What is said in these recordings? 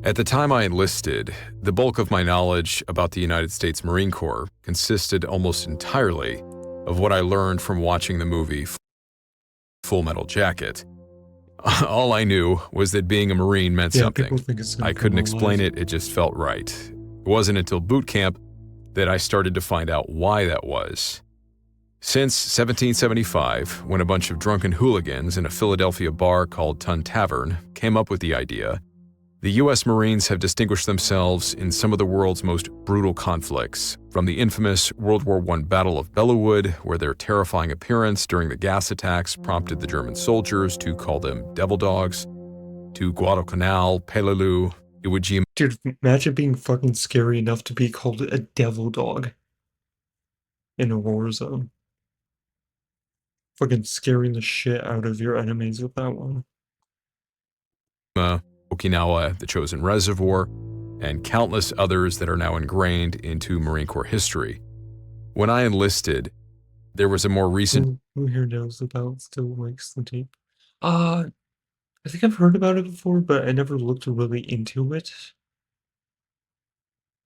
At the time I enlisted, the bulk of my knowledge about the United States Marine Corps consisted almost entirely of what I learned from watching the movie Full Metal Jacket. All I knew was that being a Marine meant People something. think it's gonna I come couldn't alive. explain it, it just felt right. It wasn't until boot camp that I started to find out why that was. Since 1775, when a bunch of drunken hooligans in a Philadelphia bar called Tun Tavern came up with the idea, the U.S. Marines have distinguished themselves in some of the world's most brutal conflicts, from the infamous World War I Battle of Bellewood, where their terrifying appearance during the gas attacks prompted the German soldiers to call them devil dogs, to Guadalcanal, Peleliu, Iwo Jima. Dude, imagine being fucking scary enough to be called a devil dog in a war zone. Fucking scaring the shit out of your enemies with that one. Okinawa, the Chosen Reservoir, and countless others that are now ingrained into Marine Corps history. When I enlisted, there was a more recent... Who here knows about Still Likes the Tape? I think I've heard about it before, but I never looked really into it.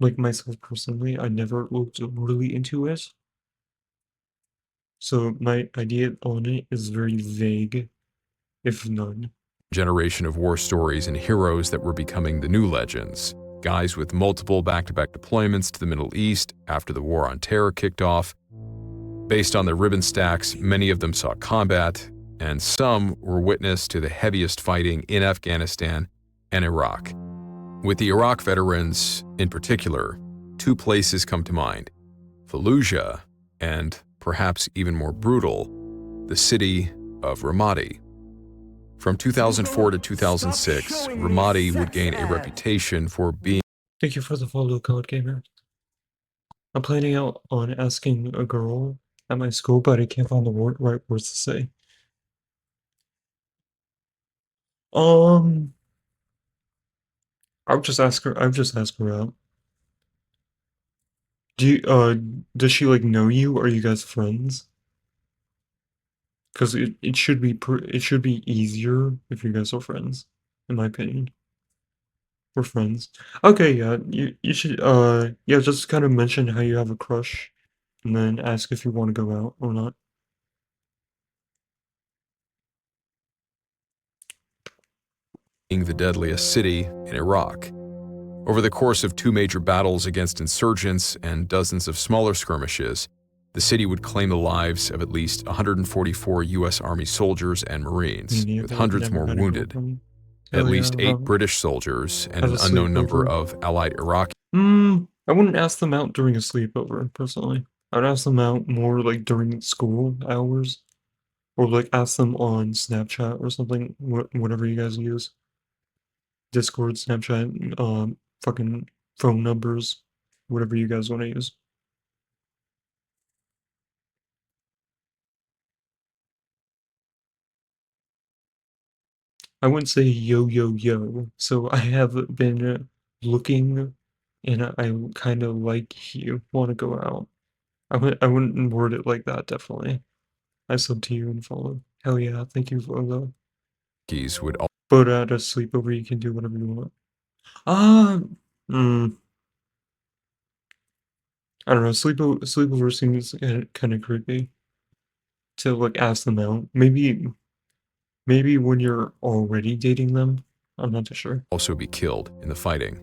Like myself personally, I never looked really into it. So my idea on it is very vague, if none. generation of war stories and heroes that were becoming the new legends. Guys with multiple back-to-back deployments to the Middle East after the War on Terror kicked off. Based on their ribbon stacks, many of them saw combat, and some were witness to the heaviest fighting in Afghanistan and Iraq. With the Iraq veterans in particular, two places come to mind: Fallujah and, perhaps even more brutal, the city of Ramadi. From 2004 to 2006, Ramadi would gain a reputation for being... Thank you for the follow, Code Gamer. I'm planning out on asking a girl at my school, but I can't find the right words to say. I'll just ask her. I'll just ask her out. Does she like know you? Are you guys friends? Because it should be easier if you guys are friends, in my opinion. We're friends. Okay, yeah, you should yeah, just kind of mention how you have a crush, and then ask if you want to go out or not. the deadliest city in Iraq. Over the course of two major battles against insurgents and dozens of smaller skirmishes, the city would claim the lives of at least 144 U.S. Army soldiers and Marines, with hundreds more wounded. At least 8 British soldiers and an unknown number of allied Iraqi. I wouldn't ask them out during a sleepover, personally. I'd ask them out more like during school hours, or like ask them on Snapchat or something, whatever you guys use. Discord, Snapchat, fucking phone numbers, whatever you guys want to use. I wouldn't say yo yo yo. So I have been looking, and I kind of like you. Want to go out? I wouldn't word it like that. Definitely. I sub to you and follow. Hell yeah! Thank you for the. Would But at a sleepover, you can do whatever you want. Ah, I don't know. Sleepover seems kind of creepy. To like ask them out. Maybe when you're already dating them. I'm not too sure. also be killed in the fighting.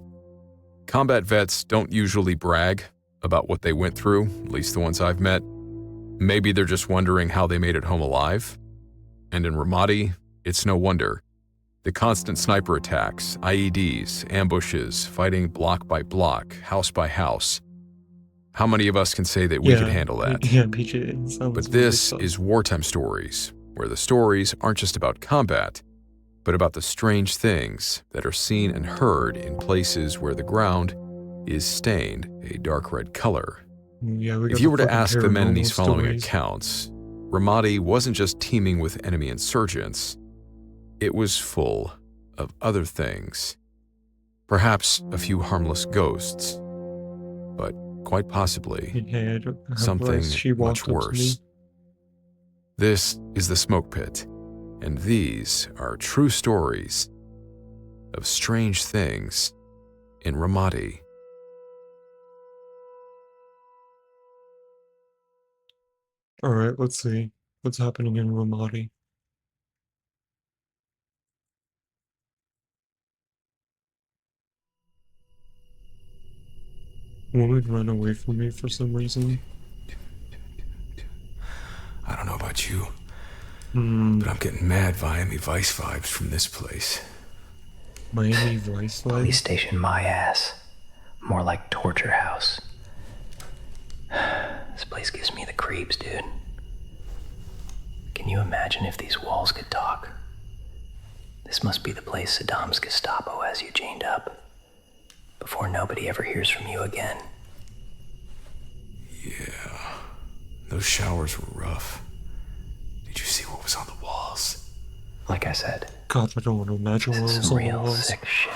Combat vets don't usually brag about what they went through, at least the ones I've met. Maybe they're just wondering how they made it home alive. And in Ramadi, it's no wonder. The constant sniper attacks, IEDs, ambushes, fighting block by block, house by house. How many of us can say that we could handle that? Yeah, PJ. But this is Wartime Stories, where the stories aren't just about combat, but about the strange things that are seen and heard in places where the ground is stained a dark red color. Yeah, if you were to ask the men in these following accounts, Ramadi wasn't just teeming with enemy insurgents. It was full of other things. Perhaps a few harmless ghosts, but quite possibly something much worse. This is the Smoke Pit, and these are true stories of strange things in Ramadi. Alright, let's see. What's happening in Ramadi? Woman ran away from me for some reason. I don't know about you, Hmm. but I'm getting mad Miami Vice vibes from this place. Miami Vice Police vibes? station my ass. More like torture house. This place gives me the creeps, dude. Can you imagine if these walls could talk? This must be the place Saddam's Gestapo has you chained up. Before nobody ever hears from you again. Yeah, those showers were rough. Did you see what was on the walls? Like I said, God, I don't want to imagine what this is was some on the real walls. sick shit.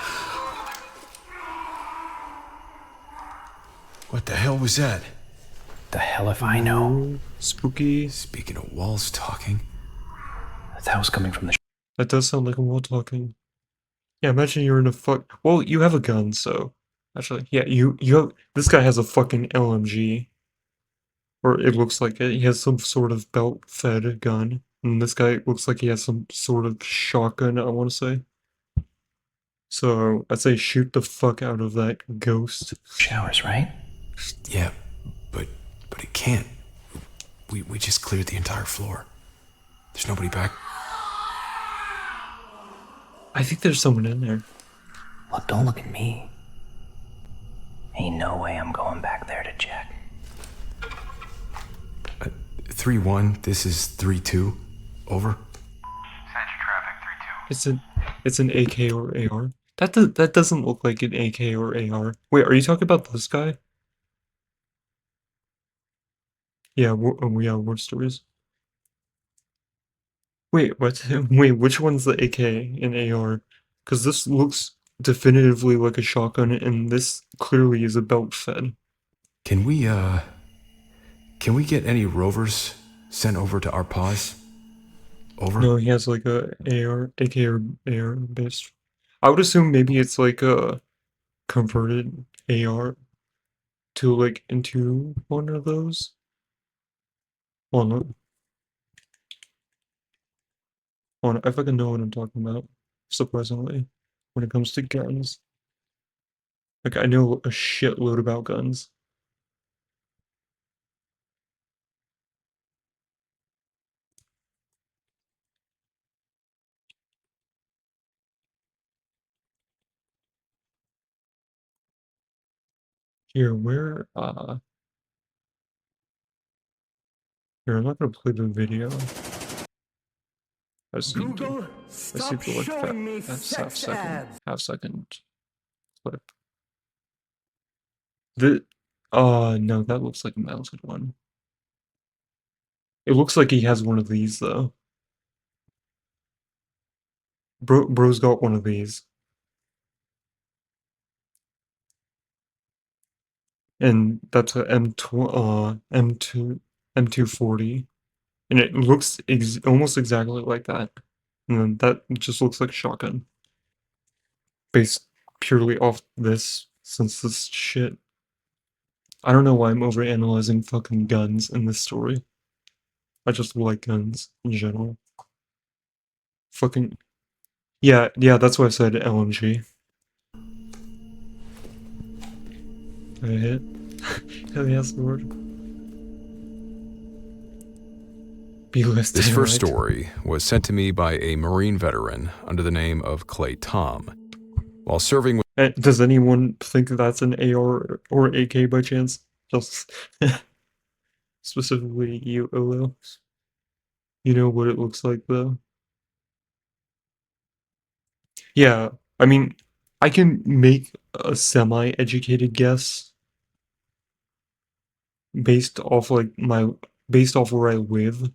What the hell was that? The hell if I know. Ooh, spooky. Speaking of walls talking, That was coming from the That does sound like a wall talking. Yeah, imagine you're in a well, you have a gun, so actually, yeah, you have this guy has a fucking LMG. Or it looks like it. He has some sort of belt-fed gun. And this guy looks like he has some sort of shotgun, I want to say. So I'd say shoot the fuck out of that ghost. showers, right? yeah, but it can't. We just cleared the entire floor. There's nobody back. I think there's someone in there. Look, don't look at me. Ain't no way I'm going back there to check. 3-1, this is 3-2. Over. Central traffic 3-2. It's an AK or AR. That doesn't look like an AK or AR. Wait, are you talking about this guy? Yeah, yeah, War Stories. Wait, what? Wait, which one's the AK and AR? Because this looks definitively like a shotgun, and this clearly is a belt fed. Can we get any rovers sent over to our pause? Over? No, he has like a AR, AK or AR based. I would assume maybe it's like a converted AR to like into one of those. Well, no, well, I fucking know what I'm talking about. Surprisingly, when it comes to guns, like I know a shitload about guns. Here, here, I'm not gonna play the video. I see Google, I stop see like showing me half sex ads. second clip. No, that looks like a mounted one. It looks like he has one of these though. Bro's got one of these. And that's a M240. And it looks almost exactly like that. And then that just looks like a shotgun. Based purely off this, since this shit. I don't know why I'm overanalyzing fucking guns in this story. I just like guns in general. Fucking yeah, that's why I said LMG. I hit. Hell yes, Lord. Be less This first right. story was sent to me by a Marine veteran under the name of Clay Tom. While serving with Does anyone think that's an AR or AK by chance? Just specifically you, Olo. You know what it looks like though? Yeah, I mean, I can make a semi-educated guess based off where I live.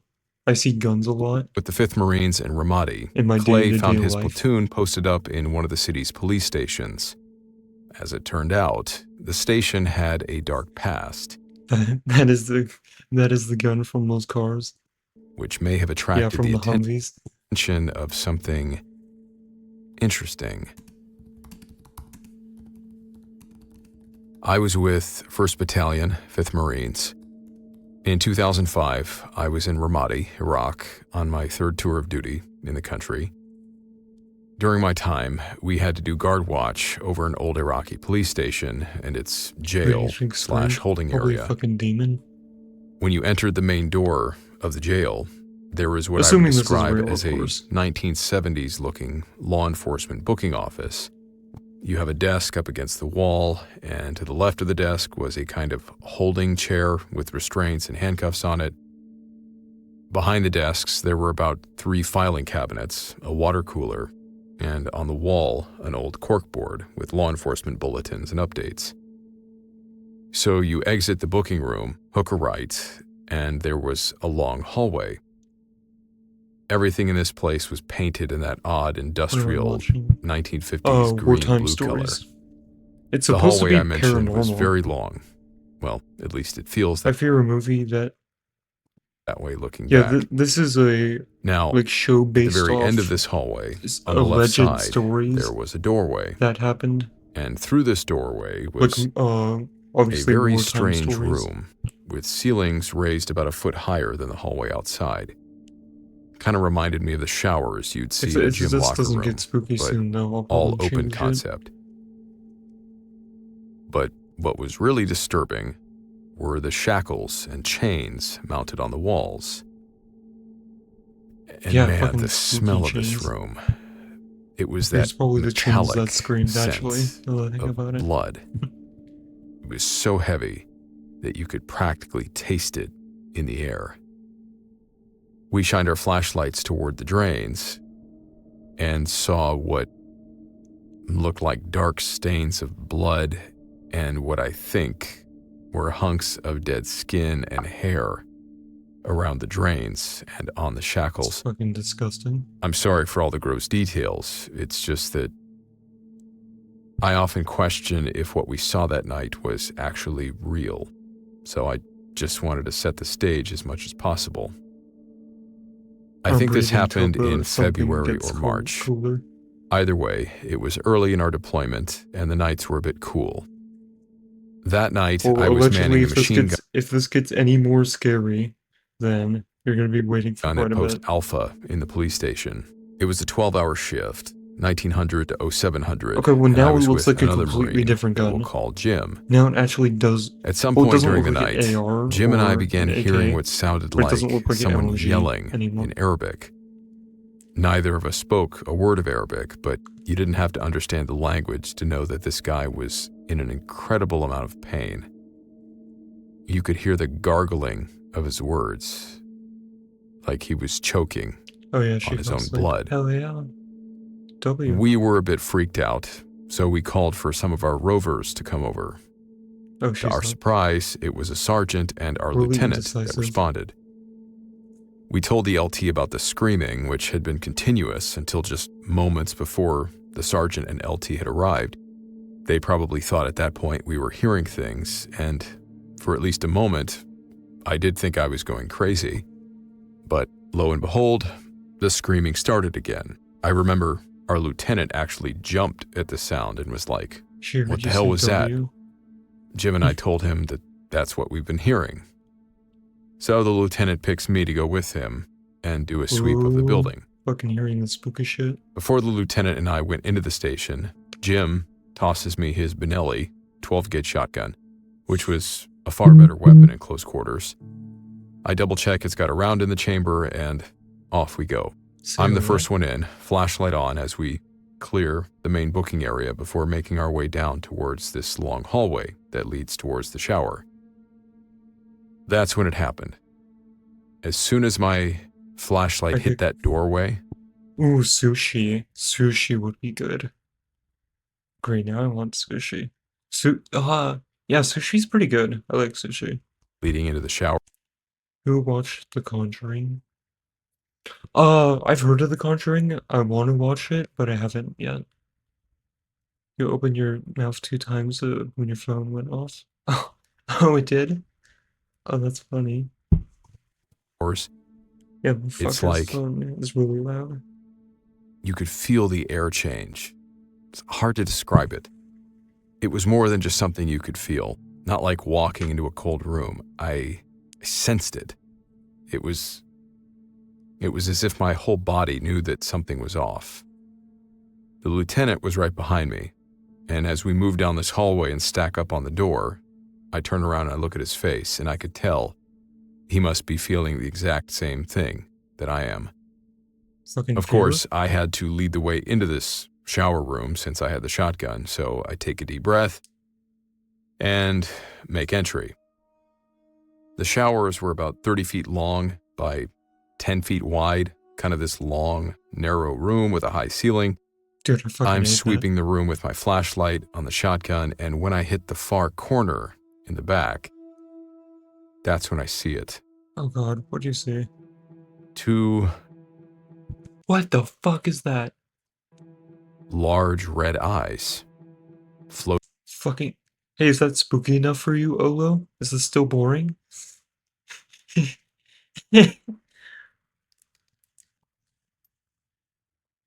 I see guns a lot the 5th Marines in Ramadi, in my Clay day-to-day found his life. platoon posted up in one of the city's police stations. As it turned out, the station had a dark past, that is the gun from those cars. which may have Yeah, attracted from the the Humvees. attention of something interesting. I was with 1st Battalion, 5th Marines. In 2005, I was in Ramadi, Iraq, on my 3rd tour of duty in the country. During my time, we had to do guard watch over an old Iraqi police station and its jail/holding Probably a area. fucking demon. When you entered the main door of the jail, there was what I would Assuming this is describe real, as of a course. 1970s-looking law enforcement booking office. You have a desk up against the wall, and to the left of the desk was a kind of holding chair with restraints and handcuffs on it. Behind the desks, there were about 3 filing cabinets, a water cooler, and on the wall, an old corkboard with law enforcement bulletins and updates. So you exit the booking room, hook a right, and there was a long hallway. Everything in this place was painted in that odd industrial 1950s green Wartime blue color. Stories. It's The supposed to hallway be I mentioned was paranormal. very long. Well, at least it feels I fear a movie that that way looking back. this is a Now, show at the based very off end of this hallway, on the left alleged side, stories there was a doorway. that happened. And through this doorway was a Obviously very Wartime strange Stories. room with ceilings raised about a foot higher than the hallway outside. Kind of reminded me of the showers you'd see If in a it gym just locker doesn't room, get spooky but soon, though, I'll all probably open change it. concept. But what was really disturbing were the shackles and chains mounted on the walls. And Yeah, man, fucking the spooky smell of chains. this room. It was It's that probably the chains metallic that screamed, actually, scent now that I think of about it. blood. It was so heavy that you could practically taste it in the air. We shined our flashlights toward the drains and saw what looked like dark stains of blood and what I think were hunks of dead skin and hair around the drains and on the It's shackles. fucking disgusting. I'm sorry for all the gross details. It's just that I often question if what we saw that night was actually real. So I just wanted to set the stage as much as possible. I think this happened in February or March. Cooler. Either way, it was early in our deployment, and the nights were a bit cool. That night, Well, I was allegedly, manning a machine if this gets any more scary, then you're going to be waiting for gun at quite a Post bit. Alpha in the police station. It was a 12-hour shift, 1900 to 0700. Okay, well, and I now it was looks with like a another completely Marine different that gun. we'll call Jim. Now it actually does. At some Well, it point doesn't during the look like night, an AR Jim and I or began an AK, hearing what sounded but it like doesn't look like an someone LG yelling anymore. in Arabic. Neither of us spoke a word of Arabic, but you didn't have to understand the language to know that this guy was in an incredible amount of pain. You could hear the gargling of his words, like he was choking Oh yeah, she on his own was like, blood. Hell yeah. W. We were a bit freaked out, so we called for some of our rovers to come over. Oh, To she's our like, surprise, it was a sergeant and our Really lieutenant that indecisive. responded. We told the LT about the screaming, which had been continuous until just moments before the sergeant and LT had arrived. They probably thought at that point we were hearing things, and for at least a moment, I did think I was going crazy. But lo and behold, the screaming started again. I remember our lieutenant actually jumped at the sound and was like, she heard "What you the hell say was that?" W. Jim and I told him that that's what we've been hearing. So the lieutenant picks me to go with him and do a sweep of the Ooh. building. Fucking hearing the spooky shit. Before the lieutenant and I went into the station, Jim tosses me his Benelli 12-gauge shotgun, which was a far better weapon in close quarters. I double-check it's got a round in the chamber, and off we go. I'm the first one in, flashlight on as we clear the main booking area before making our way down towards this long hallway that leads towards the shower. That's when it happened. As soon as my flashlight hit that doorway, Ooh, sushi. Sushi would be good. Great, now I want sushi. Yeah, sushi's pretty good. I like sushi. leading into the shower, Who watched The Conjuring? I've heard of The Conjuring. I want to watch it, but I haven't yet. You opened your mouth 2 times when your phone went off. Oh, it did? Oh, that's funny. course, Yeah, the fucker's like- phone is really loud. you could feel the air change. It's hard to describe it. It was more than just something you could feel, not like walking into a cold room. I sensed it. It was as if my whole body knew that something was off. The lieutenant was right behind me, and as we moved down this hallway and stack up on the door, I turn around and I look at his face, and I could tell he must be feeling the exact same thing that I am. Fucking Of fear? course, I had to lead the way into this shower room since I had the shotgun, so I take a deep breath and make entry. The showers were about 30 feet long by 10 feet wide, kind of this long, narrow room with a high ceiling. Dude, I fucking I'm hate that. sweeping the room with my flashlight on the shotgun, and when I hit the far corner in the back, that's when I see it. Oh god, what'd you see? Two What the fuck is that? large red eyes floating. Fucking. Hey, is that spooky enough for you, Olo? Is this still boring?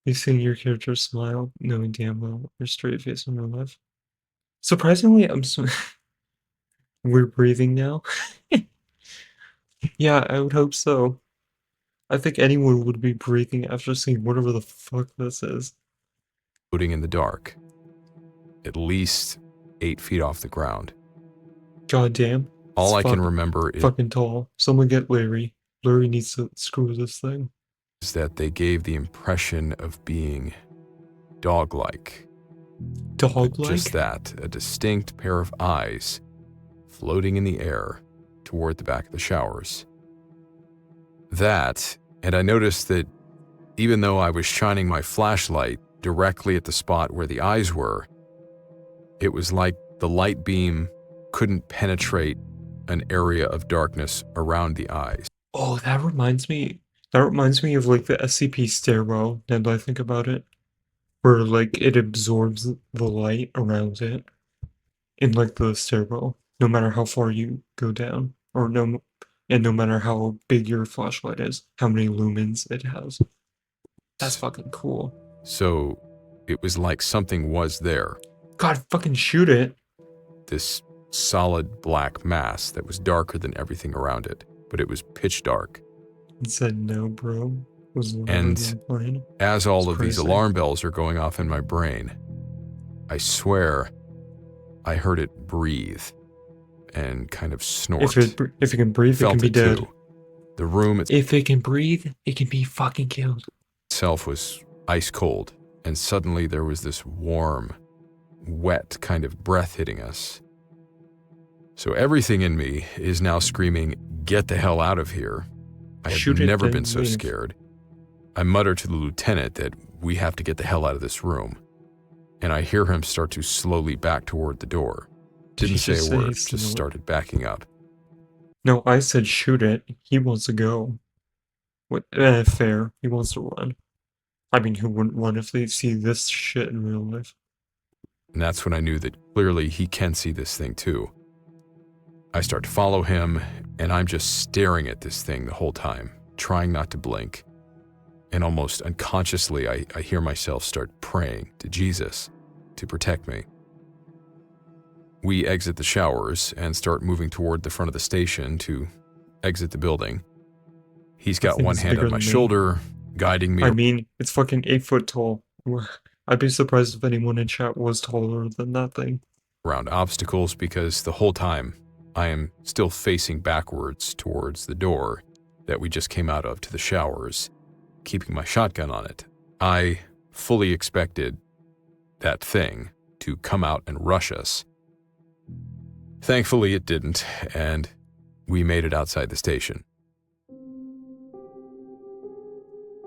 You seeing your character smile, knowing damn well your straight face in real life. Surprisingly, we're breathing now. Yeah, I would hope so. I think anyone would be breathing after seeing whatever the fuck this is. Floating in the dark, at least 8 feet off the ground. God damn. All I It's can remember fucking tall. Someone get Larry. Larry needs to screw this thing. is that they gave the impression of being dog-like. Dog-like? Just that, a distinct pair of eyes floating in the air toward the back of the showers. That, and I noticed that even though I was shining my flashlight directly at the spot where the eyes were, it was like the light beam couldn't penetrate an area of darkness around the eyes. Oh, that reminds me of like the SCP stairwell, now that I think about it. Where like it absorbs the light around it in like the stairwell, no matter how far you go down. And no matter how big your flashlight is, how many lumens it has. That's fucking cool. So it was like something was there. God, fucking shoot it. This solid black mass that was darker than everything around it, but it was pitch dark. It said no, bro. Was And playing. as all It's of these crazy. alarm bells are going off in my brain, I swear I heard it breathe and kind of snort. If it can breathe, it Felt can be it dead. too. The room If it can breathe, it can be fucking killed. itself was ice cold, and suddenly there was this warm, wet kind of breath hitting us. So everything in me is now screaming, "Get the hell out of here." I have Shoot it, never then been so leave. scared. I mutter to the lieutenant that we have to get the hell out of this room, and I hear him start to slowly back toward the door. Did Didn't he say just a say word, he's just gonna- started backing up. No, I said shoot it. He wants to go. What? Fair. He wants to run. I mean, who wouldn't run if they see this shit in real life? And that's when I knew that clearly he can see this thing too. I start to follow him, and I'm just staring at this thing the whole time, trying not to blink. And almost unconsciously, I hear myself start praying to Jesus to protect me. We exit the showers and start moving toward the front of the station to exit the building. He's got thing one is hand bigger on my than me. shoulder, guiding me I mean, it's fucking 8 foot tall. I'd be surprised if anyone in chat was taller than that thing. around obstacles because the whole time I am still facing backwards towards the door that we just came out of to the showers, keeping my shotgun on it. I fully expected that thing to come out and rush us. Thankfully, it didn't, and we made it outside the station.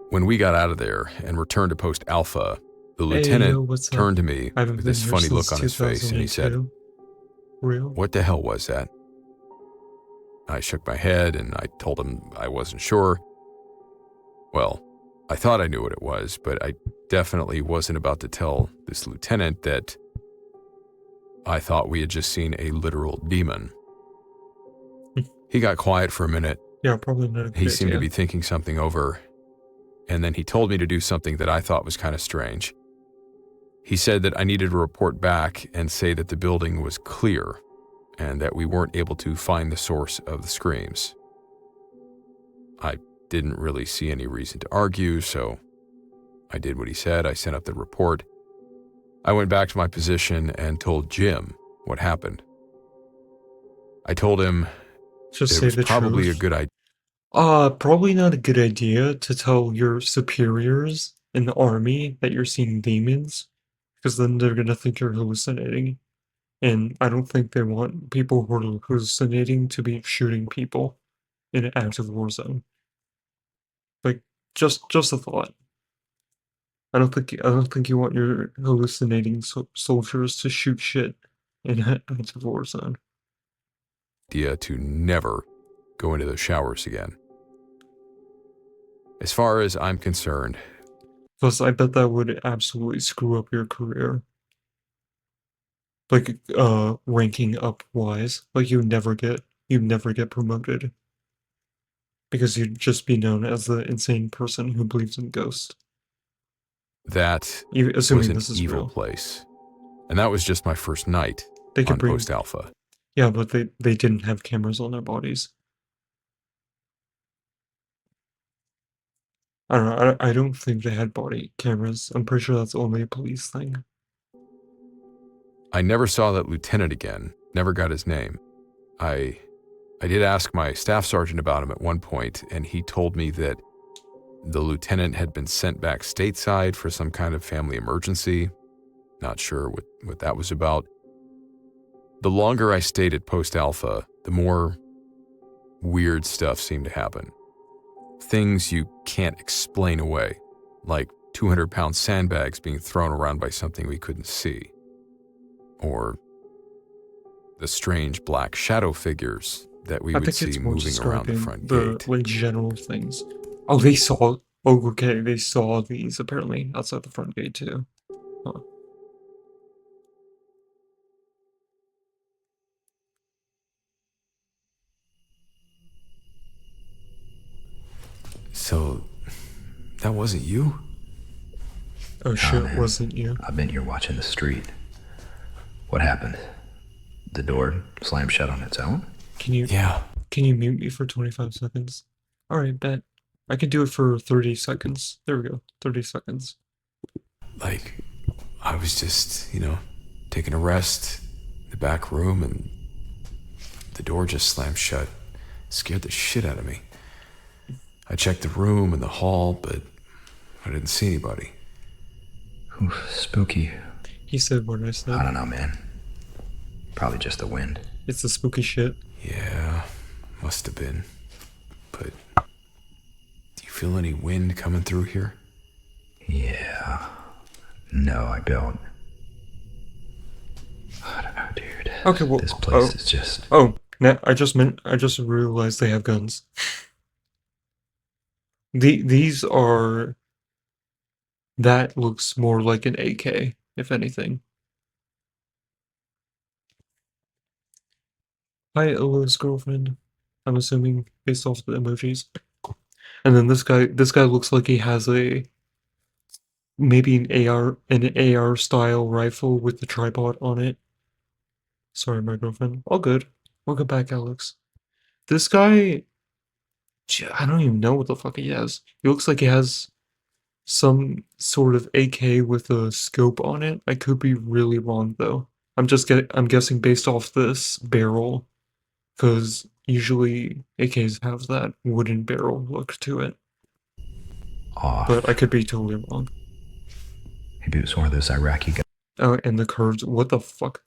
When we got out of there and returned to Post Alpha, the Hey, lieutenant yo, what's up? turned to me I haven't with been this here funny since look on his face, and he said, 2002. Real? "What the hell was that?" I shook my head and I told him I wasn't sure. Well, I thought I knew what it was, but I definitely wasn't about to tell this lieutenant that I thought we had just seen a literal demon. He got quiet for a minute. Yeah, probably not a good He seemed to idea. be thinking something over, and then he told me to do something that I thought was kind of strange. He said that I needed to report back and say that the building was clear and that we weren't able to find the source of the screams. I didn't really see any reason to argue, so I did what he said. I sent up the report. I went back to my position and told Jim what happened. I told him Just it say was the probably truth. a good idea. Probably not a good idea to tell your superiors in the army that you're seeing demons, because then they're gonna think you're hallucinating. And I don't think they want people who are hallucinating to be shooting people in an active war zone. Like, just a thought. I don't think you want your hallucinating soldiers to shoot shit in an active war zone. To never go into those showers again. As far as I'm concerned, Plus, I bet that would absolutely screw up your career. Like, ranking up wise. Like, you'd never get promoted. Because you'd just be known as the insane person who believes in ghosts. that Assuming was an this is evil real. place. And that was just my first night They could on bring. Post Alpha. Yeah, but they didn't have cameras on their bodies. I don't know. I don't think they had body cameras. I'm pretty sure that's only a police thing. I never saw that lieutenant again, never got his name. I did ask my staff sergeant about him at one point, and he told me that the lieutenant had been sent back stateside for some kind of family emergency. Not sure what that was about. The longer I stayed at Post Alpha, the more weird stuff seemed to happen. Things you can't explain away, like 200-pound sandbags being thrown around by something we couldn't see. Or the strange black shadow figures that we I would think see it's more moving around the describing front the gate. like general things. Oh, they saw. Oh, okay. They saw these apparently outside the front gate too. Huh. So, that wasn't you? Oh shit! man. Wasn't you? I've been here watching the street. What happened? The door slammed shut on its own? Can you Yeah. mute me for 25 seconds? All right, bet. I can do it for 30 seconds. There we go. 30 seconds. Like, I was just, taking a rest in the back room and the door just slammed shut. Scared the shit out of me. I checked the room and the hall, but I didn't see anybody. Oof, spooky. He said what I I said. don't know, man. Probably just the wind. It's the spooky shit. Yeah, must have been. But do you feel any wind coming through here? Yeah. No, I don't. I don't know, dude. Okay, well, This place is just... Oh, I just realized they have guns. These are. That looks more like an AK, if anything. Hi, Ella's girlfriend. I'm assuming based off the emojis. And then this guy looks like he has maybe an AR style rifle with the tripod on it. Sorry, my girlfriend. All good. Welcome back, Alex. This guy, I don't even know what the fuck he has. He looks like he has some sort of AK with a scope on it. I could be really wrong though. I'm guessing based off this barrel, because usually AKs have that wooden barrel look to it. off. But I could be totally wrong. Maybe it was one of those Iraqi guys. Oh, and the curved, what the fuck?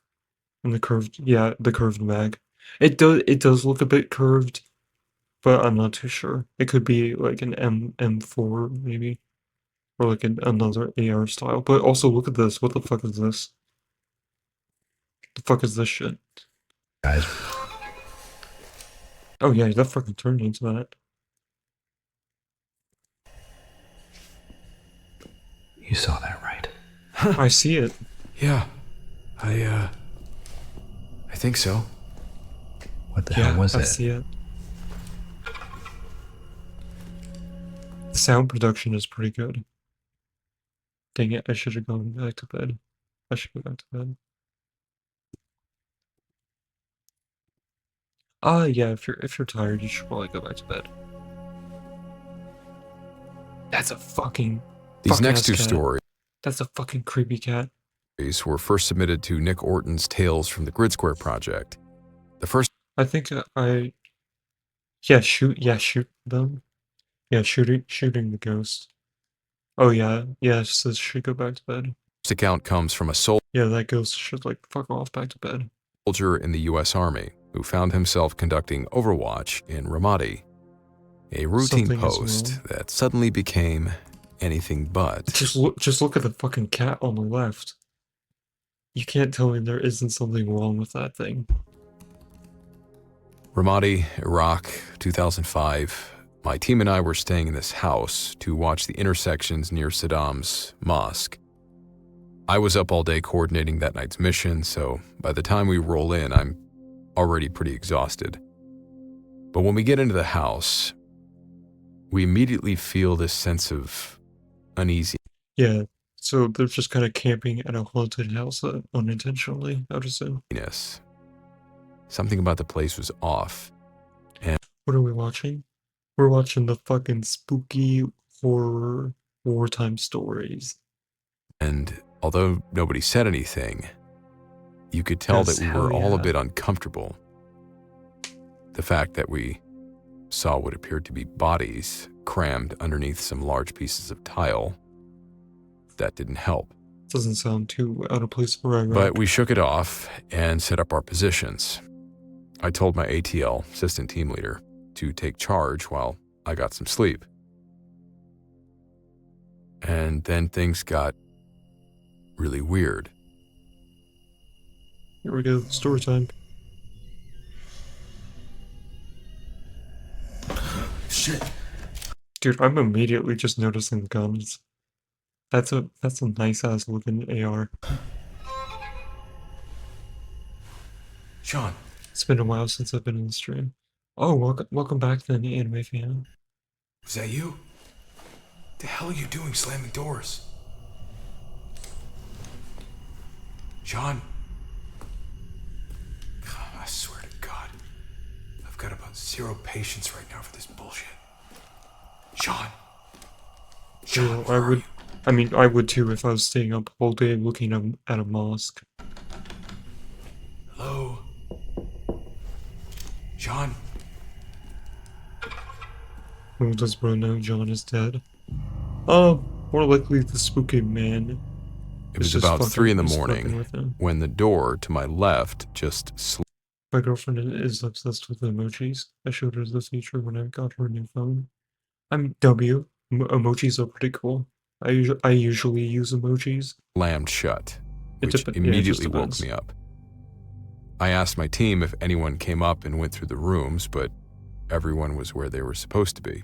And the curved, yeah, the curved mag. It does look a bit curved, but I'm not too sure. It could be like an M4 maybe, or like another AR style. But also look at this. What the fuck is this? The fuck is this shit? Oh yeah, that fucking turned into that. You saw that, right? I see it. Yeah, I think so. What the Yeah, hell was I it? see it. The sound production is pretty good. Dang it, I should have gone back to bed. I should go back to bed. Yeah, if you're tired, you should probably go back to bed. That's a fucking These next ass two cat. stories That's a fucking creepy cat. were first submitted to Nick Orton's Tales from the Grid Square Project. The first I think shoot them. Yeah, shooting the ghost. Oh yeah, it says should go back to bed. account comes from a Yeah, that ghost should like fuck off back to bed. soldier in the U.S. Army who found himself conducting Overwatch in Ramadi, a routine Something is post wrong. that suddenly became anything but. Just look at the fucking cat on the left. You can't tell me there isn't something wrong with that thing. Ramadi, Iraq, 2005. My team and I were staying in this house to watch the intersections near Saddam's mosque. I was up all day coordinating that night's mission, so by the time we roll in, I'm already pretty exhausted. But when we get into the house, we immediately feel this sense of uneasiness. Yeah, so they're just kind of camping at a haunted house unintentionally, I would assume. Something about the place was off. What are we watching? We're watching the fucking spooky horror Wartime Stories. And although nobody said anything, you could tell Yes, that we were hell all a yeah. bit uncomfortable. The fact that we saw what appeared to be bodies crammed underneath some large pieces of tile, that didn't help. Doesn't sound too out of place for Iraq. But we shook it off and set up our positions. I told my ATL, assistant team leader, to take charge while I got some sleep. And then things got really weird. Here we go, story time. Shit. Dude, I'm immediately just noticing the guns. That's a nice ass looking AR. Sean. It's been a while since I've been in the stream. Oh, welcome back then, anime fan. Was that you? The hell are you doing slamming doors? Sean? I swear to God, I've got about zero patience right now for this bullshit. Sean? Yeah, I would too if I was staying up all day looking at a mosque. Hello? Sean? Little does bro know John is dead. More likely the spooky man. It was just about 3 in the was fucking morning with him. when the door to my left just My girlfriend is obsessed with emojis. I showed her the feature when I got her a new phone. I'm W. Emojis are pretty cool. I usually use emojis. slammed shut, It which just immediately woke depends. me up. I asked my team if anyone came up and went through the rooms, but everyone was where they were supposed to be.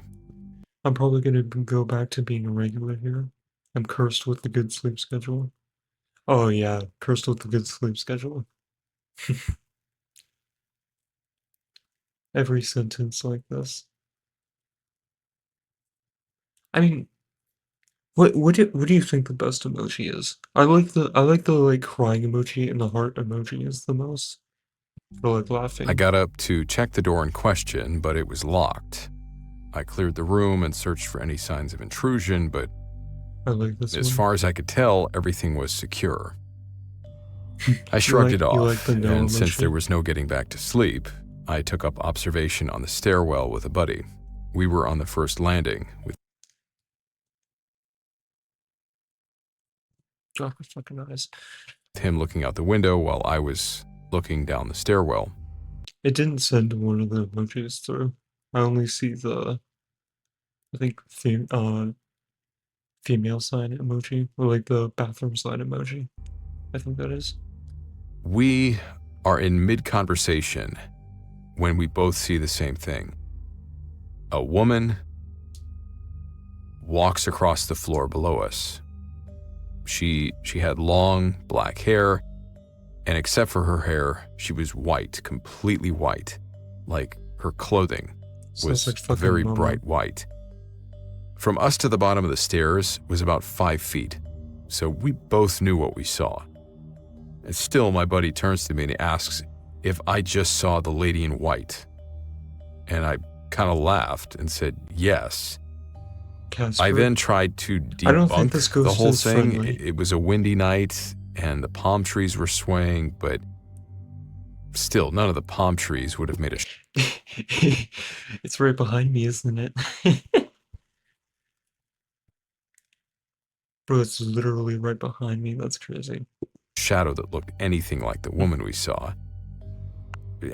I'm probably gonna go back to being a regular here. I'm cursed with a good sleep schedule. Oh yeah, cursed with a good sleep schedule. Every sentence like this. I mean, what do you think the best emoji is? I like the like crying emoji and the heart emoji is the most. For like laughing. I got up to check the door in question, but it was locked. I cleared the room and searched for any signs of intrusion, but I like this as one. far as I could tell, everything was secure. I shrugged it you off, like the no and since emoji? there was no getting back to sleep, I took up observation on the stairwell with a buddy. We were on the first landing, with Drop my fucking eyes. him looking out the window while I was looking down the stairwell. It didn't send one of the emojis through. I only see the, I think, female sign emoji, or like the bathroom sign emoji. I think that is. We are in mid-conversation when we both see the same thing. A woman walks across the floor below us. She had long black hair, and except for her hair, she was white, completely white, like her clothing was Sounds like fucking very Momo. bright white. From us to the bottom of the stairs was about 5 feet, so we both knew what we saw. And still, my buddy turns to me and he asks if I just saw the lady in white. And I kind of laughed and said yes. Casper? I then tried to I don't think this debunk the ghost whole is thing. friendly. It was a windy night and the palm trees were swaying, but still, none of the palm trees would have made a It's right behind me, isn't it? Bro, it's literally right behind me. That's crazy. shadow that looked anything like the woman we saw.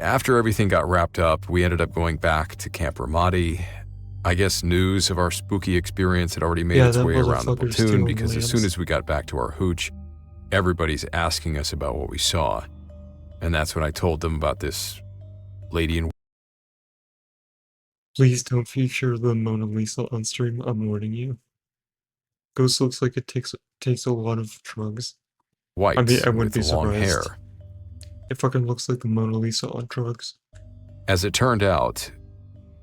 After everything got wrapped up, we ended up going back to Camp Ramadi. I guess news of our spooky experience had already made Yeah, its that way around the motherfucker's platoon stealing because as soon lamps. as we got back to our hooch, everybody's asking us about what we saw. And that's when I told them about this lady in Please don't feature the Mona Lisa on stream. I'm warning you. Ghost looks like it takes a lot of drugs. white I mean, I wouldn't with be long surprised. hair. It fucking looks like the Mona Lisa on drugs. As it turned out,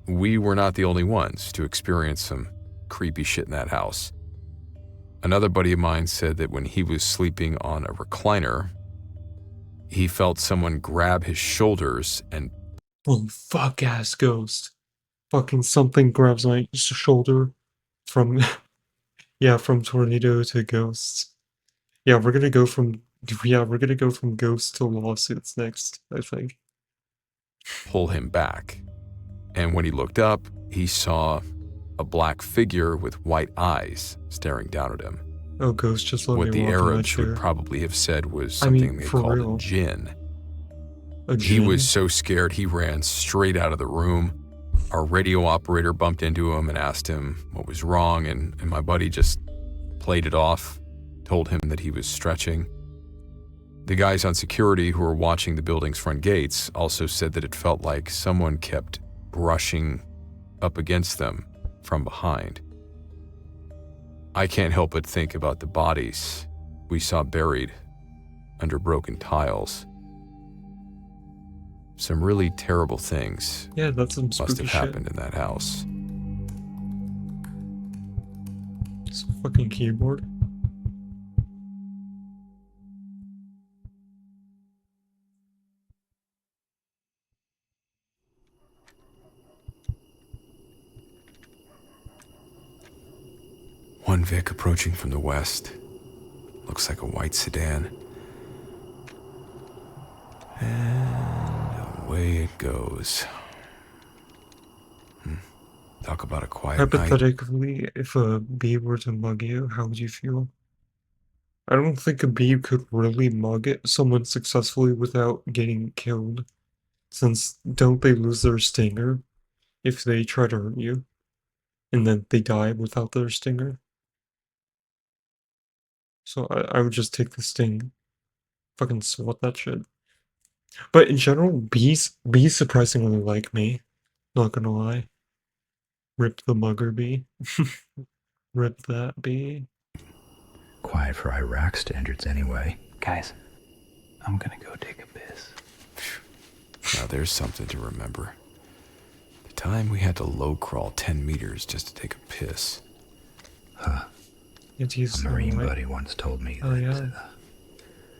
we were not the only ones to experience some creepy shit in that house. Another buddy of mine said that when he was sleeping on a recliner, he felt someone grab his shoulders and Oh, fuck ass ghost. Fucking something grabs my shoulder from, yeah, from tornado to ghosts. Yeah, we're gonna go from ghosts to lawsuits next, I think. pull him back. And when he looked up, he saw a black figure with white eyes staring down at him. Oh, ghost, just let What me the walk in my Arabs would chair. probably have said was I mean, something they for called real. a jinn. A He djinn? was so scared he ran straight out of the room. Our radio operator bumped into him and asked him what was wrong, and my buddy just played it off, told him that he was stretching. The guys on security who were watching the building's front gates also said that it felt like someone kept brushing up against them from behind. I can't help but think about the bodies we saw buried under broken tiles. Some really terrible things Yeah, that's some must spooky have shit. happened in that house. It's a fucking keyboard. One Vic approaching from the west. Looks like a white sedan. And away it goes. Talk about a quiet night. Hypothetically, if a bee were to mug you, how would you feel? I don't think a bee could really mug someone successfully without getting killed, since don't they lose their stinger if they try to hurt you, and then they die without their stinger? So I would just take the sting, fucking swat that shit. But in general, bees surprisingly like me, not gonna lie. Rip the mugger bee. Rip that bee. Quiet for Iraq standards, anyway. Guys, I'm gonna go take a piss. Now there's something to remember. The time we had to low crawl 10 meters just to take a piss. It's used A Marine right? buddy once told me Oh, that yeah.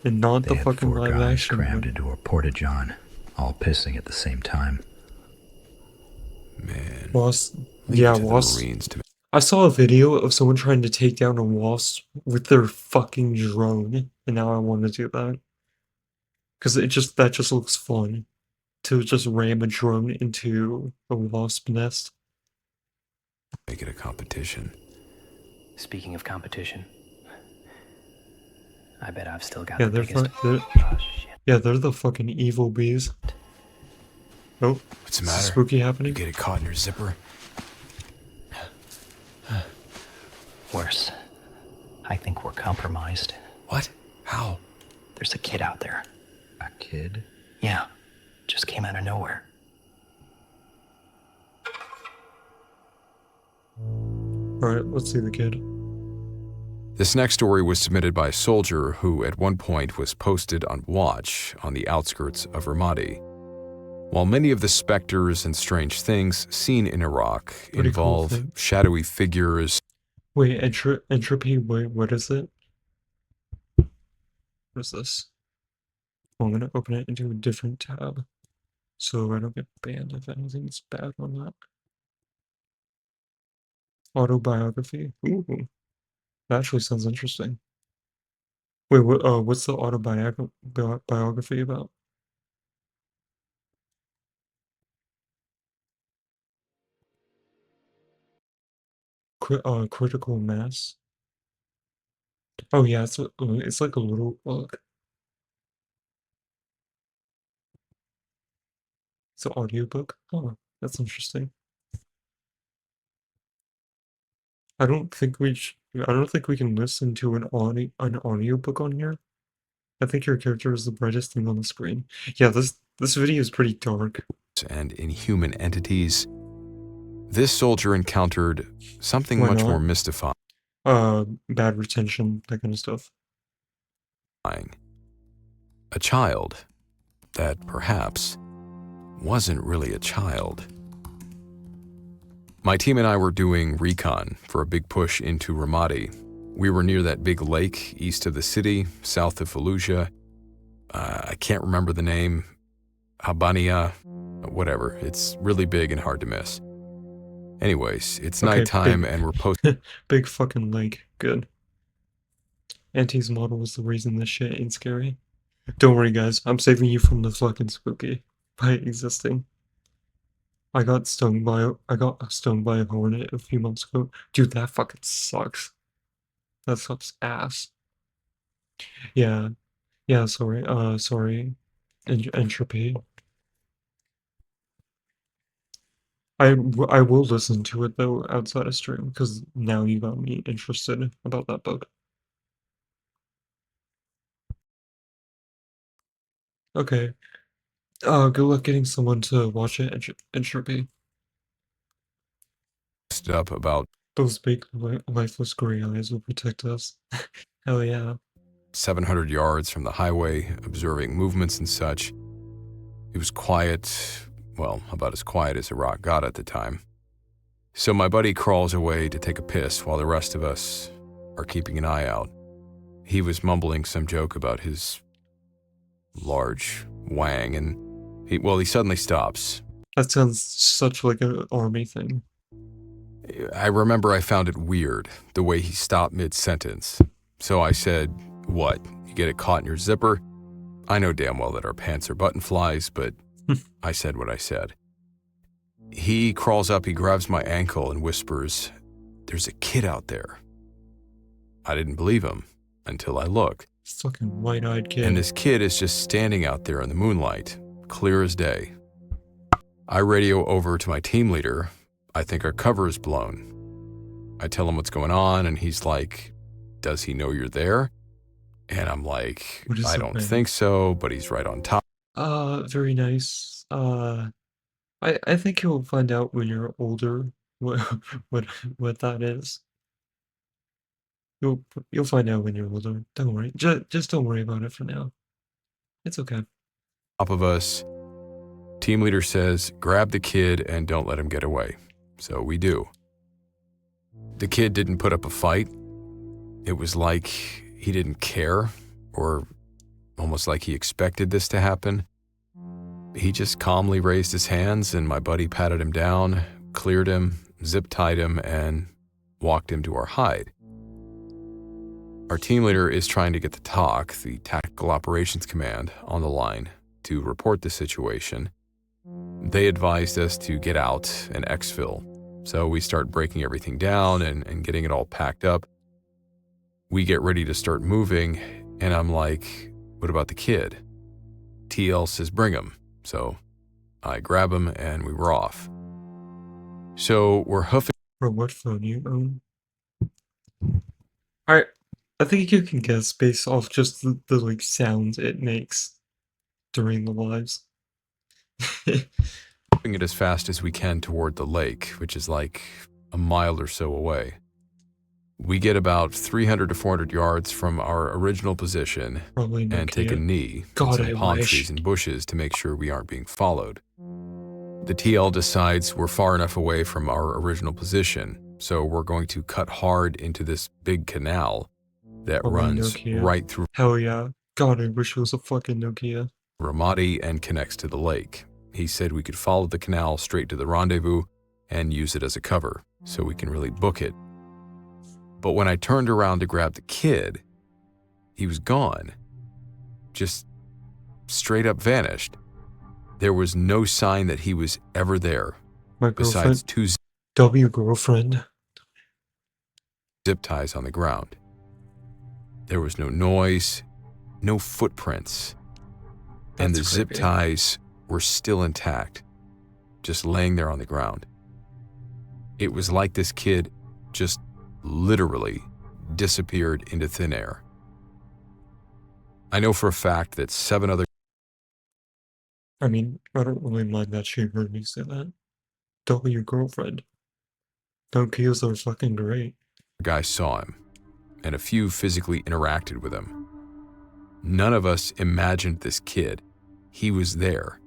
And not they the had fucking 4 live guys action crammed one. into a porta-john, all pissing at the same time. Man. Wasp. leave Yeah, it to the wasp. Marines to I saw a video of someone trying to take down a wasp with their fucking drone, and now I want to do that. Because that just looks fun. To just ram a drone into a wasp nest. make it a competition. Speaking of competition, I bet I've still got Yeah, the they're, biggest. they're Oh shit! yeah, they're the fucking evil bees. Oh, What's the is matter? spooky You happening? get it caught in your zipper? Worse. I think we're compromised. What? How? There's a kid out there. A kid? Yeah, just came out of nowhere. Alright, let's see the kid. This next story was submitted by a soldier who at one point was posted on watch on the outskirts of Ramadi. While many of the specters and strange things seen in Iraq Pretty cool involve thing. shadowy figures Wait, entropy, wait, what is it? What is this? I'm gonna open it into a different tab so I don't get banned if anything's bad on that. Autobiography. Ooh, that actually sounds interesting. Wait, what's the autobiography about? Critical mass. Oh yeah, it's like a little book. It's an audiobook. Oh, that's interesting. I don't think we can listen to an audiobook on here. I think your character is the brightest thing on the screen. Yeah, this video is pretty dark. And inhuman entities, this soldier encountered something Why much not? more mystifying. Bad retention, that kind of stuff. A child that perhaps wasn't really a child. My team and I were doing recon for a big push into Ramadi. We were near that big lake east of the city, south of Fallujah. I can't remember the name. Habania, whatever. It's really big and hard to miss. Anyways, it's Okay, nighttime big- and we're posting. Big fucking lake. Good. Auntie's model was the reason this shit ain't scary. Don't worry, guys. I'm saving you from the fucking spooky by existing. I got stung by a hornet a few months ago. Dude, that fucking sucks. That sucks ass. Yeah. Yeah, sorry. Sorry. Entropy. I will listen to it though outside of stream because now you got me interested about that book. Okay. Good luck getting someone to watch it. Entropy. Up about Those big lifeless gray eyes will protect us. Hell yeah. 700 yards from the highway, observing movements and such. It was quiet, well, about as quiet as a rock got at the time. So my buddy crawls away to take a piss while the rest of us are keeping an eye out. He was mumbling some joke about his large wang, and he suddenly stops. That sounds such like an army thing. I remember I found it weird, the way he stopped mid-sentence. So I said, "What, you get it caught in your zipper?" I know damn well that our pants are button flies, but I said what I said. He crawls up, he grabs my ankle and whispers, "There's a kid out there." I didn't believe him until I looked. Fucking white-eyed kid. And this kid is just standing out there in the moonlight, clear as day. I radio over to my team leader. I think our cover is blown. I tell him what's going on, and he's like, "Does he know you're there?" And I'm like, "I don't think so," but he's right on top. Very nice. I think you'll find out when you're older what what that is. You'll find out when you're older. Don't worry. Just don't worry about it for now. It's okay. Top of us. Team leader says, "Grab the kid and don't let him get away." So we do. The kid didn't put up a fight. It was like he didn't care, or almost like he expected this to happen. He just calmly raised his hands, and my buddy patted him down, cleared him, zip-tied him, and walked him to our hide. Our team leader is trying to get the TOC, the Tactical Operations Command, on the line to report the situation. They advised us to get out and exfil, so we start breaking everything down and getting it all packed up. We get ready to start moving, and I'm like, "What about the kid?" TL says, "Bring him." So I grab him, and we were off. So we're hoofing. For what phone you own? Alright, I think you can guess based off just the like sounds it makes during the lives. it as fast as we can toward the lake, which is like a mile or so away. We get about 300 to 400 yards from our original position Probably no and take a kid. knee God, in some I palm wish. trees and bushes to make sure we aren't being followed. The TL decides we're far enough away from our original position, so we're going to cut hard into this big canal that Probably no runs kid. right through. Hell yeah. God, I wish it was a fucking Nokia. Ramadi and connects to the lake. He said we could follow the canal straight to the rendezvous and use it as a cover so we can really book it. But when I turned around to grab the kid, he was gone. Just straight up vanished. There was no sign that he was ever there, My besides girlfriend. 2 Girlfriend. zip ties on the ground. There was no noise, no footprints, and the That's zip creepy. ties were still intact, just laying there on the ground. It was like this kid just literally disappeared into thin air. I know for a fact that 7 other I mean, I don't really mind that she heard me say that. Girlfriend. Nokias are fucking great. guys saw him, and a few physically interacted with him. None of us imagined this kid. He was there.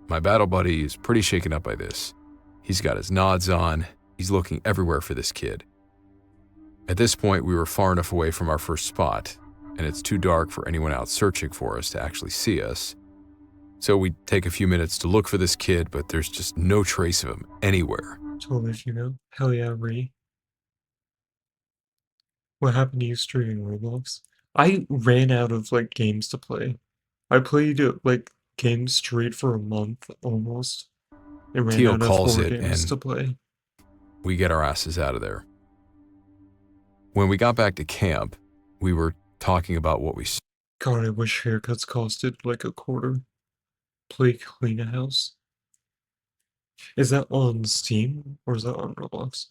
My battle buddy is pretty shaken up by this. He's got his nods on. He's looking everywhere for this kid. At this point, we were far enough away from our first spot, and it's too dark for anyone out searching for us to actually see us. So we take a few minutes to look for this kid, but there's just no trace of him anywhere. Totally, you know. Hell yeah, Ree. What happened to you streaming Roblox? I ran out of like games to play. I played like games straight for a month almost. I ran Teal out of calls horror it, games and to play. we get our asses out of there. When we got back to camp, we were talking about what we saw. God, I wish haircuts costed like a quarter. Play Clean a House. Is that on Steam or is that on Roblox?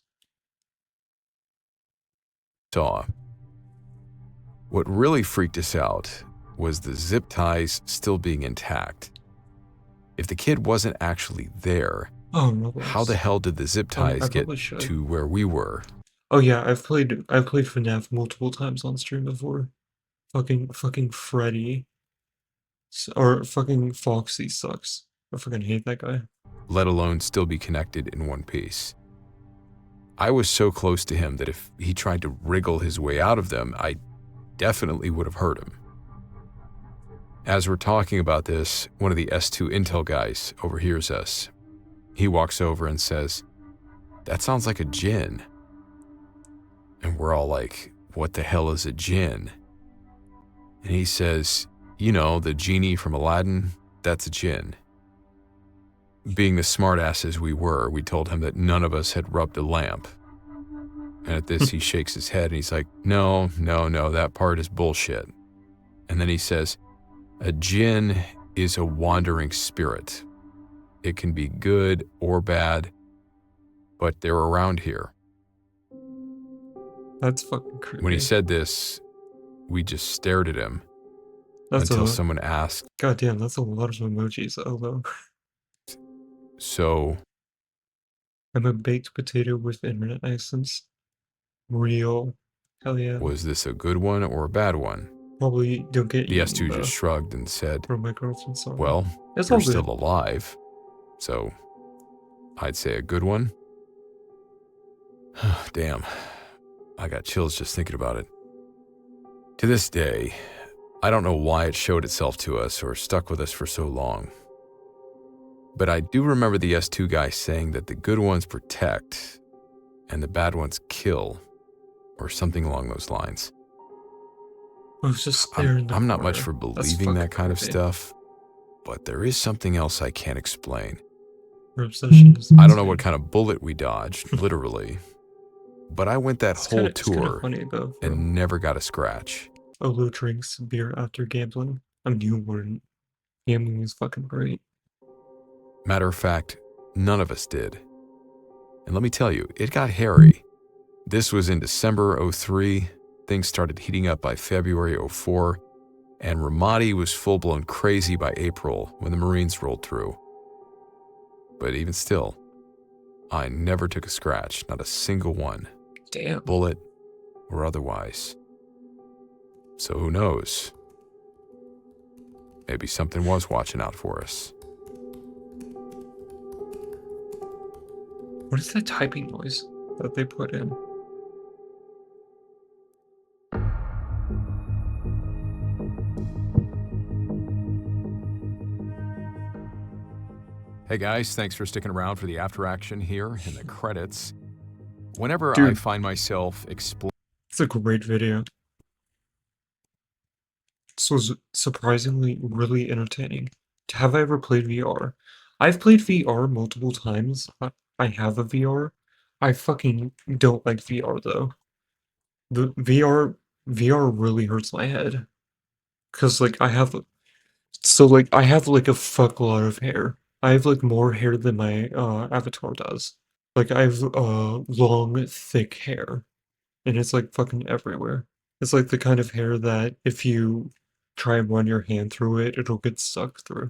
What really freaked us out was the zip ties still being intact. If the kid wasn't actually there, Oh, Roblox. how the hell did the zip I ties get probably should. to where we were? Oh yeah, I've played FNAF multiple times on stream before. Fucking Freddy. Or fucking Foxy sucks. I fucking hate that guy. Let alone still be connected in one piece. I was so close to him that if he tried to wriggle his way out of them, I definitely would have hurt him. As we're talking about this, one of the S2 Intel guys overhears us. He walks over and says, "That sounds like a djinn." And we're all like, "What the hell is a djinn?" And he says, "You know, the genie from Aladdin, that's a djinn." Being the smartasses we were, we told him that none of us had rubbed a lamp. And at this, he shakes his head and he's like, no, that part is bullshit. And then he says, a djinn is a wandering spirit. It can be good or bad, but they're around here. That's fucking creepy. When he said this, we just stared at him until someone asked, goddamn, that's a lot of emojis, although. So, I'm a baked potato with internet accents. Real. Hell yeah. was this a good one or a bad one? Probably don't get The you S2 just shrugged and said, from my girlfriend, sorry. well, It's you're all good. still alive, so I'd say a good one. Damn, I got chills just thinking about it. To this day, I don't know why it showed itself to us or stuck with us for so long. But I do remember the S2 guy saying that the good ones protect and the bad ones kill, or something along those lines. I was just there in the I'm not much corner. for That's believing that fucking kind of creepy. stuff, but there is something else I can't explain. Your obsession is I don't know what insane. kind of bullet we dodged, literally, but I went that It's whole kinda- it's kinda tour funny, though, and never got a scratch. Olo drinks beer after gambling. I mean, you wouldn't. Gambling is fucking great. Matter of fact, none of us did. And let me tell you, it got hairy. This was in December 03. Things started heating up by February 04. And Ramadi was full-blown crazy by April when the Marines rolled through. But even still, I never took a scratch, not a single one. Damn. Bullet or otherwise. So who knows? Maybe something was watching out for us. What is that typing noise that they put in? Hey guys, thanks for sticking around for the after action here in the credits. Whenever I Dude. find myself exploring... It's a great video. This was surprisingly really entertaining. Have I ever played VR? I've played VR multiple times. I have a VR. I fucking don't like VR though. The VR really hurts my head. Cause like I have I have like a fuckload of hair. I have like more hair than my avatar does. Like I have long, thick hair. And it's like fucking everywhere. It's like the kind of hair that if you try and run your hand through it, it'll get stuck through.